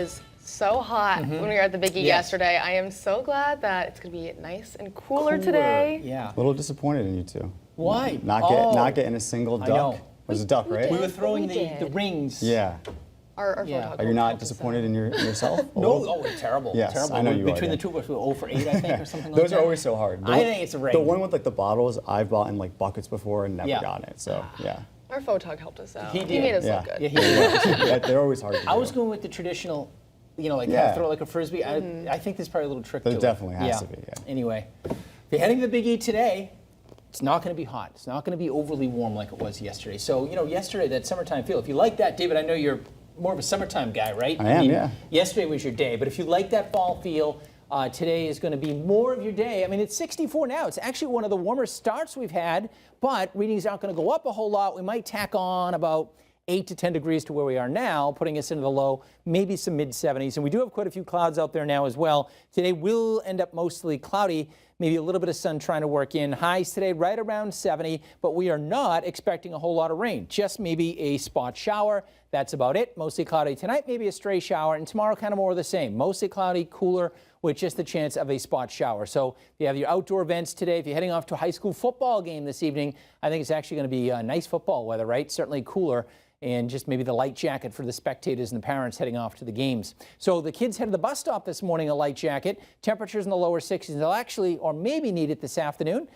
was so hot when we were at the Big E yesterday. I am so glad that it's going to be nice and cooler today. Yeah. A little disappointed in you two. Why? Not getting a single duck. I know. It was a duck, right? We were throwing the rings. Yeah. Our Yeah. photographer Are you not helped us disappointed out. in yourself? A No, little? we're terrible. Yes, terrible. I know you are, Between yeah. the two of us, we were 0 for 8, I think, or something like Those that. are always so hard. I think it's a ring. The one with like the bottles, I've bought in like buckets before and never Yeah. gotten it. So yeah. Our photog helped us out. He did. made us Yeah. look good. Yeah, he was. Yeah, they're always hard to do. I was going with the traditional, like Yeah. throw like a frisbee. I think there's probably a little trick There to it. definitely has to be, yeah. Anyway, if you're heading to the Big E today, it's not going to be hot. It's not going to be overly warm like it was yesterday. So, yesterday, that summertime feel, if you like that, David, I know you're more of a summertime guy, right? I am, yeah. Yesterday was your day, but if you like that fall feel, today is going to be more of your day. I mean, it's 64 now. It's actually one of the warmer starts we've had, but readings aren't going to go up a whole lot. We might tack on about 8 to 10 degrees to where we are now, putting us into the low, maybe some mid-70s. And we do have quite a few clouds out there now as well. Today will end up mostly cloudy, maybe a little bit of sun trying to work in. Highs today right around 70, but we are not expecting a whole lot of rain, just maybe a spot shower. That's about it. Mostly cloudy tonight, maybe a stray shower, and tomorrow kind of more of the same. Mostly cloudy, cooler, with just the chance of a spot shower. So if you have your outdoor events today, if you're heading off to a high school football game this evening, I think it's actually going to be nice football weather, right? Certainly cooler. And just maybe the light jacket for the spectators and the parents heading off to the games. So the kids headed to the bus stop this morning, a light jacket. Temperatures in the lower 60s. They'll actually, or maybe need it this afternoon.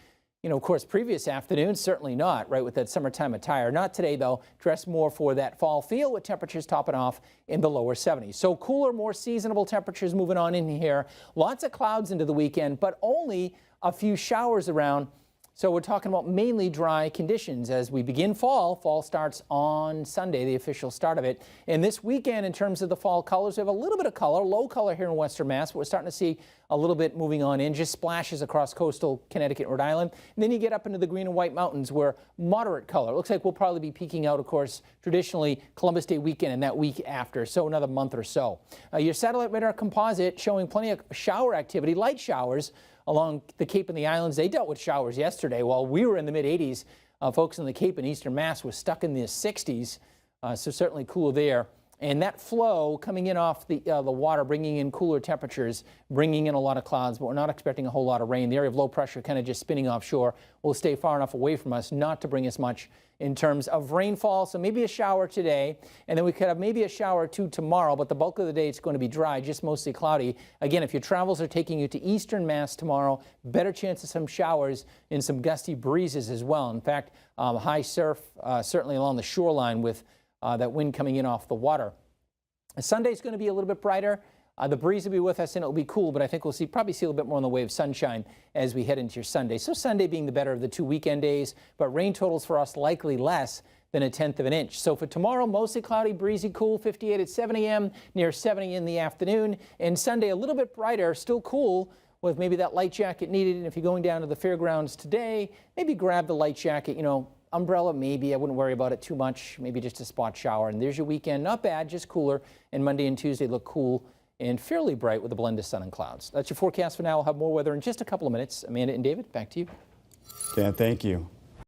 Of course, previous afternoon, certainly not, right, with that summertime attire. Not today, though. Dress more for that fall feel with temperatures topping off in the lower 70s. So cooler, more seasonable temperatures moving on in here. Lots of clouds into the weekend, but only a few showers around. So we're talking about mainly dry conditions as we begin fall. Fall starts on Sunday, the official start of it. And this weekend, in terms of the fall colors, we have a little bit of color, low color here in Western Mass, but we're starting to see a little bit moving on in, just splashes across coastal Connecticut, Rhode Island. And then you get up into the Green and White Mountains where moderate color. It looks like we'll probably be peaking out, of course, traditionally Columbus Day weekend and that week after, so another month or so. Your satellite radar composite showing plenty of shower activity, light showers, along the Cape and the Islands. They dealt with showers yesterday. While we were in the mid-80s, folks in the Cape and Eastern Mass were stuck in the 60s, so certainly cool there. And that flow coming in off the water, bringing in cooler temperatures, bringing in a lot of clouds, but we're not expecting a whole lot of rain. The area of low pressure kind of just spinning offshore will stay far enough away from us not to bring us much in terms of rainfall. So maybe a shower today, and then we could have maybe a shower or two tomorrow, but the bulk of the day it's going to be dry, just mostly cloudy. Again, if your travels are taking you to Eastern Mass tomorrow, better chance of some showers and some gusty breezes as well. In fact, high surf certainly along the shoreline with that wind coming in off the water. Sunday's going to be a little bit brighter. The breeze will be with us and it'll be cool, but I think we'll probably see a little bit more in the way of sunshine as we head into your Sunday. So Sunday being the better of the 2 weekend days, but rain totals for us likely less than 1/10 of an inch. So for tomorrow, mostly cloudy, breezy, cool, 58 at 7 a.m., near 70 in the afternoon. And Sunday a little bit brighter, still cool, with maybe that light jacket needed. And if you're going down to the fairgrounds today, maybe grab the light jacket, umbrella maybe. I wouldn't worry about it too much. Maybe just a spot shower. And there's your weekend. Not bad, just cooler. And Monday and Tuesday look cool and fairly bright with a blend of sun and clouds. That's your forecast for now. We'll have more weather in just a couple of minutes. Amanda and David, back to you. Dan, thank you.